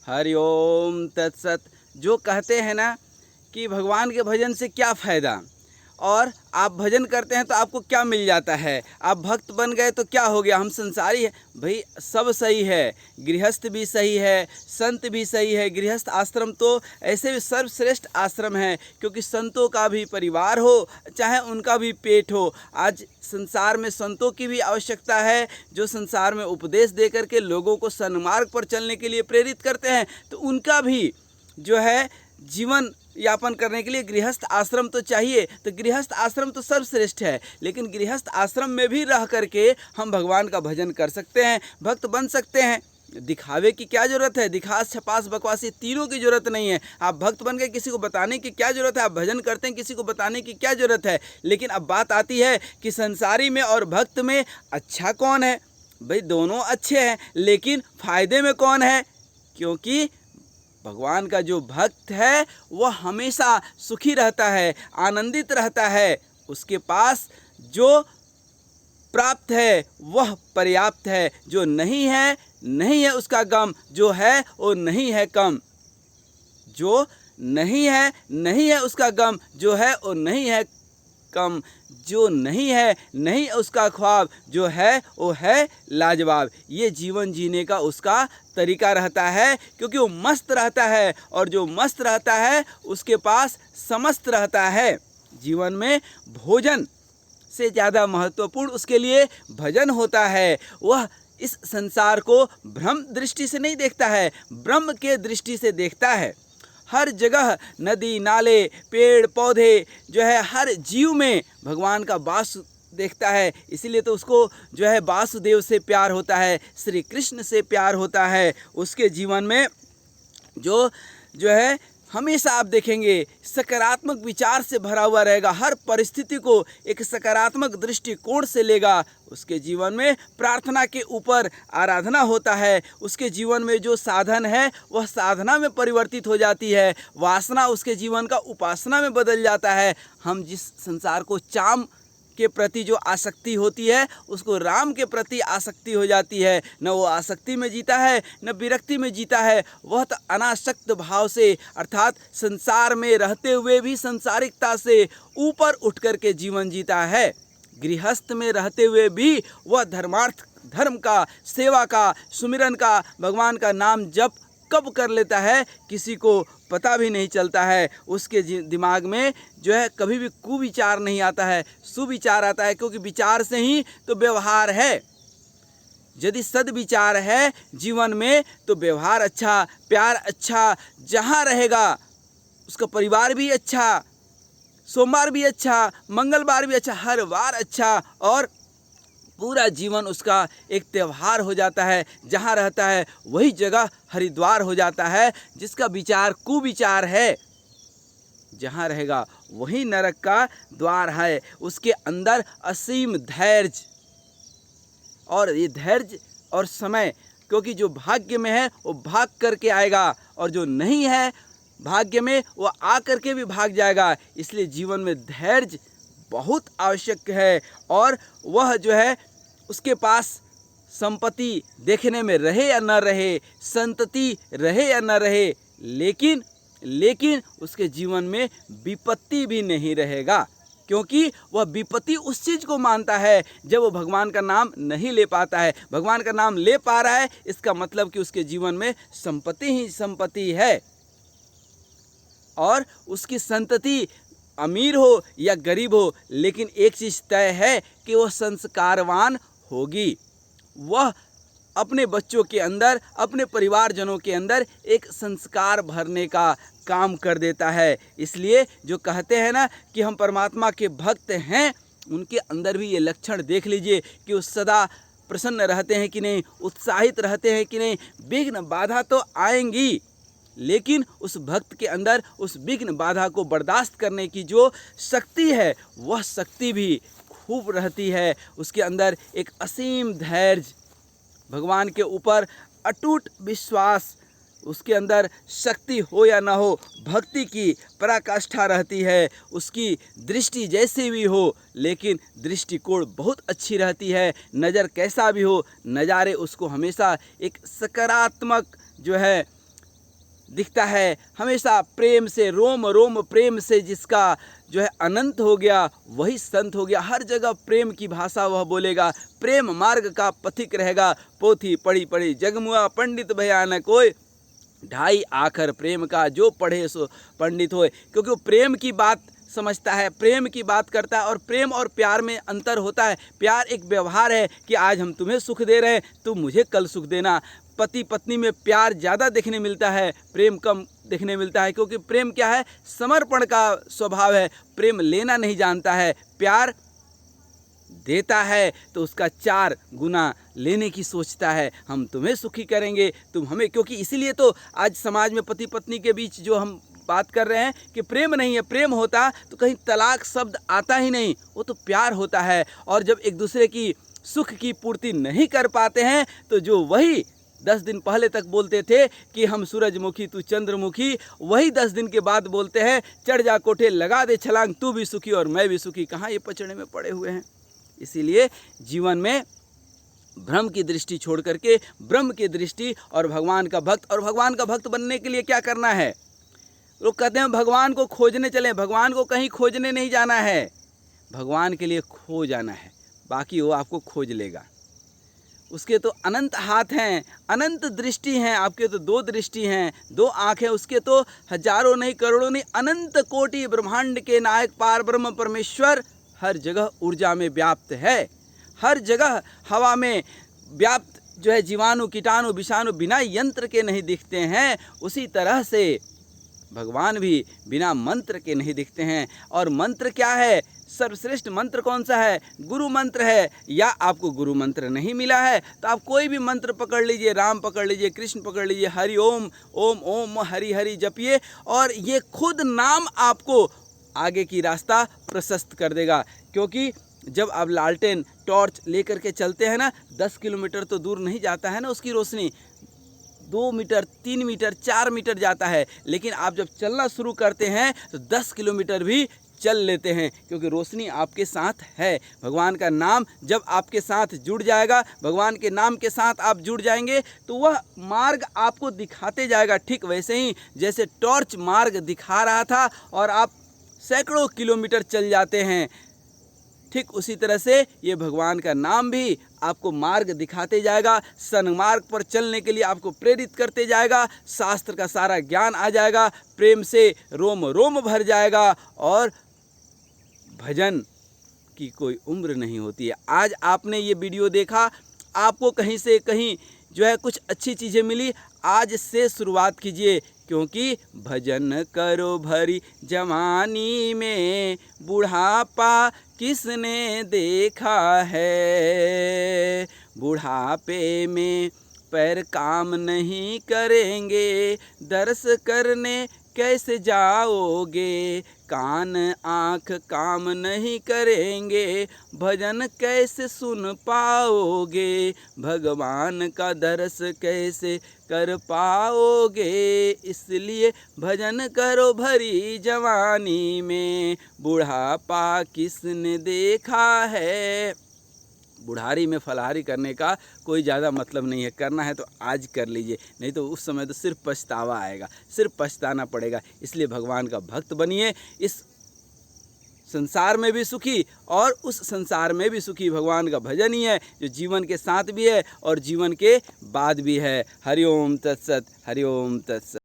हरि ओम तत्सत। जो कहते हैं ना कि भगवान के भजन से क्या फ़ायदा, और आप भजन करते हैं तो आपको क्या मिल जाता है, आप भक्त बन गए तो क्या हो गया, हम संसारी हैं। भाई सब सही है, गृहस्थ भी सही है, संत भी सही है। गृहस्थ आश्रम तो ऐसे भी सर्वश्रेष्ठ आश्रम है, क्योंकि संतों का भी परिवार हो चाहे उनका भी पेट हो। आज संसार में संतों की भी आवश्यकता है, जो संसार में उपदेश दे करके लोगों को सन्मार्ग पर चलने के लिए प्रेरित करते हैं। तो उनका भी जो है जीवन यापन करने के लिए गृहस्थ आश्रम तो चाहिए। तो गृहस्थ आश्रम तो सर्वश्रेष्ठ है, लेकिन गृहस्थ आश्रम में भी रह करके हम भगवान का भजन कर सकते हैं, भक्त बन सकते हैं। दिखावे की क्या ज़रूरत है, दिखास छपास बकवास, ये तीनों की ज़रूरत नहीं है। आप भक्त बन गए, किसी को बताने की क्या ज़रूरत है, आप भजन करते हैं, किसी को बताने की क्या ज़रूरत है। लेकिन अब बात आती है कि संसारी में और भक्त में अच्छा कौन है। भाई दोनों अच्छे हैं, लेकिन फ़ायदे में कौन है? क्योंकि भगवान का जो भक्त है वह हमेशा सुखी रहता है, आनंदित रहता है। उसके पास जो प्राप्त है वह पर्याप्त है, जो नहीं है नहीं है उसका गम, जो है वो नहीं है कम। जो नहीं है नहीं है उसका गम, जो है वो नहीं है कम। जो नहीं है नहीं उसका ख्वाब, जो है वो है लाजवाब। ये जीवन जीने का उसका तरीका रहता है, क्योंकि वो मस्त रहता है, और जो मस्त रहता है उसके पास समस्त रहता है। जीवन में भोजन से ज़्यादा महत्वपूर्ण उसके लिए भजन होता है। वह इस संसार को भ्रम दृष्टि से नहीं देखता है, ब्रह्म के दृष्टि से देखता है। हर जगह नदी नाले पेड़ पौधे जो है, हर जीव में भगवान का वास देखता है। इसीलिए तो उसको जो है वासुदेव से प्यार होता है, श्री कृष्ण से प्यार होता है। उसके जीवन में जो है हमेशा आप देखेंगे सकारात्मक विचार से भरा हुआ रहेगा, हर परिस्थिति को एक सकारात्मक दृष्टिकोण से लेगा। उसके जीवन में प्रार्थना के ऊपर आराधना होता है। उसके जीवन में जो साधन है वह साधना में परिवर्तित हो जाती है, वासना उसके जीवन का उपासना में बदल जाता है। हम जिस संसार को चाम के प्रति जो आसक्ति होती है, उसको राम के प्रति आसक्ति हो जाती है। न वो आसक्ति में जीता है न विरक्ति में जीता है, वह तो अनासक्त भाव से, अर्थात संसार में रहते हुए भी संसारिकता से ऊपर उठ कर के जीवन जीता है। गृहस्थ में रहते हुए भी वह धर्मार्थ धर्म का, सेवा का, सुमिरन का, भगवान का नाम जप कब कर लेता है किसी को पता भी नहीं चलता है। उसके दिमाग में जो है कभी भी कुविचार नहीं आता है, सुविचार आता है, क्योंकि विचार से ही तो व्यवहार है। यदि सद्विचार है जीवन में तो व्यवहार अच्छा, प्यार अच्छा, जहाँ रहेगा उसका परिवार भी अच्छा, सोमवार भी अच्छा, मंगलवार भी अच्छा, हर वार अच्छा, और पूरा जीवन उसका एक त्यौहार हो जाता है। जहाँ रहता है वही जगह हरिद्वार हो जाता है। जिसका विचार कुविचार है, जहाँ रहेगा वही नरक का द्वार है। उसके अंदर असीम धैर्य, और ये धैर्य और समय, क्योंकि जो भाग्य में है वो भाग करके आएगा, और जो नहीं है भाग्य में वो आ करके भी भाग जाएगा। इसलिए जीवन में धैर्य बहुत आवश्यक है। और वह जो है उसके पास संपत्ति देखने में रहे या न रहे, संतति रहे या न रहे, लेकिन उसके जीवन में विपत्ति भी नहीं रहेगा, क्योंकि वह विपत्ति उस चीज़ को मानता है जब वो भगवान का नाम नहीं ले पाता है। भगवान का नाम ले पा रहा है, इसका मतलब कि उसके जीवन में संपत्ति ही संपत्ति है। और उसकी संतति अमीर हो या गरीब हो, लेकिन एक चीज़ तय है कि वह संस्कारवान होगी। वह अपने बच्चों के अंदर, अपने परिवारजनों के अंदर एक संस्कार भरने का काम कर देता है। इसलिए जो कहते हैं ना कि हम परमात्मा के भक्त हैं, उनके अंदर भी ये लक्षण देख लीजिए कि वो सदा प्रसन्न रहते हैं कि नहीं, उत्साहित रहते हैं कि नहीं। विघ्न बाधा तो आएंगी, लेकिन उस भक्त के अंदर उस विघ्न बाधा को बर्दाश्त करने की जो शक्ति है वह शक्ति भी खूब रहती है। उसके अंदर एक असीम धैर्य, भगवान के ऊपर अटूट विश्वास, उसके अंदर शक्ति हो या ना हो, भक्ति की पराकाष्ठा रहती है। उसकी दृष्टि जैसी भी हो, लेकिन दृष्टिकोण बहुत अच्छी रहती है। नज़र कैसा भी हो, नज़ारे उसको हमेशा एक सकारात्मक जो है दिखता है, हमेशा प्रेम से, रोम रोम प्रेम से जिसका जो है अनंत हो गया, वही संत हो गया। हर जगह प्रेम की भाषा वह बोलेगा, प्रेम मार्ग का पथिक रहेगा। पोथी पढ़ी पढ़ी जगमुआ, पंडित भयान कोई, ढाई आखर प्रेम का, जो पढ़े सो पंडित होए। क्योंकि वो प्रेम की बात समझता है, प्रेम की बात करता है। और प्रेम और प्यार में अंतर होता है। प्यार एक व्यवहार है कि आज हम तुम्हें सुख दे रहे हैं, तुम मुझे कल सुख देना। पति पत्नी में प्यार ज़्यादा देखने मिलता है, प्रेम कम देखने मिलता है। क्योंकि प्रेम क्या है, समर्पण का स्वभाव है। प्रेम लेना नहीं जानता है, प्यार देता है तो उसका 4 गुना लेने की सोचता है। हम तुम्हें सुखी करेंगे, तुम हमें। क्योंकि इसीलिए तो आज समाज में पति पत्नी के बीच जो हम बात कर रहे हैं कि प्रेम नहीं है। प्रेम होता तो कहीं तलाक शब्द आता ही नहीं, वो तो प्यार होता है। और जब एक दूसरे की सुख की पूर्ति नहीं कर पाते हैं तो जो वही 10 दिन पहले तक बोलते थे कि हम सूरजमुखी तू चंद्रमुखी, वही 10 दिन के बाद बोलते हैं चढ़ जा कोठे लगा दे छलांग, तू भी सुखी और मैं भी सुखी। कहाँ ये पचड़े में पड़े हुए हैं। इसीलिए जीवन में भ्रम की दृष्टि छोड़ करके ब्रह्म की दृष्टि और भगवान का भक्त। और भगवान का भक्त बनने के लिए क्या करना है? लोग कहते हैं भगवान को खोजने चलें। भगवान को कहीं खोजने नहीं जाना है, भगवान के लिए खो जाना है। बाकी वो आपको खोज लेगा। उसके तो अनंत हाथ हैं, अनंत दृष्टि हैं। आपके तो 2 दृष्टि हैं, 2 आँख हैं। उसके तो हजारों नहीं, करोड़ों नहीं, अनंत कोटि ब्रह्मांड के नायक पार ब्रह्म परमेश्वर हर जगह ऊर्जा में व्याप्त है। हर जगह हवा में व्याप्त जो है जीवाणु, कीटाणु, विषाणु बिना यंत्र के नहीं दिखते हैं। उसी तरह से भगवान भी बिना मंत्र के नहीं दिखते हैं। और मंत्र क्या है? सर्वश्रेष्ठ मंत्र कौन सा है? गुरु मंत्र है। या आपको गुरु मंत्र नहीं मिला है तो आप कोई भी मंत्र पकड़ लीजिए, राम पकड़ लीजिए, कृष्ण पकड़ लीजिए, हरि ओम, ओम ओम हरि हरि जपिए, और ये खुद नाम आपको आगे की रास्ता प्रशस्त कर देगा। क्योंकि जब आप लालटेन टॉर्च लेकर के चलते हैं ना, 10 किलोमीटर तो दूर नहीं जाता है ना उसकी रोशनी, 2 मीटर, 3 मीटर, 4 मीटर जाता है। लेकिन आप जब चलना शुरू करते हैं तो 10 किलोमीटर भी चल लेते हैं, क्योंकि रोशनी आपके साथ है। भगवान का नाम जब आपके साथ जुड़ जाएगा, भगवान के नाम के साथ आप जुड़ जाएंगे तो वह मार्ग आपको दिखाते जाएगा। ठीक वैसे ही जैसे टॉर्च मार्ग दिखा रहा था और आप सैकड़ों किलोमीटर चल जाते हैं, ठीक उसी तरह से ये भगवान का नाम भी आपको मार्ग दिखाते जाएगा। सन्मार्ग पर चलने के लिए आपको प्रेरित करते जाएगा। शास्त्र का सारा ज्ञान आ जाएगा, प्रेम से रोम रोम भर जाएगा। और भजन की कोई उम्र नहीं होती है। आज आपने ये वीडियो देखा, आपको कहीं से कहीं जो है कुछ अच्छी चीज़ें मिली, आज से शुरुआत कीजिए। क्योंकि भजन करो भरी जवानी में, बुढ़ापा किसने देखा है। बुढ़ापे में पैर काम नहीं करेंगे, दर्श करने कैसे जाओगे। कान आँख काम नहीं करेंगे, भजन कैसे सुन पाओगे। भगवान का दर्श कैसे कर पाओगे। इसलिए भजन करो भरी जवानी में, बुढ़ापा किसने देखा है। बुढ़ारी में फलाहारी करने का कोई ज़्यादा मतलब नहीं है। करना है तो आज कर लीजिए, नहीं तो उस समय तो सिर्फ पछतावा आएगा, सिर्फ पछताना पड़ेगा। इसलिए भगवान का भक्त बनिए, इस संसार में भी सुखी और उस संसार में भी सुखी। भगवान का भजन ही है जो जीवन के साथ भी है और जीवन के बाद भी है। हरि ओम तत्सत, हरि ओम तत्सत।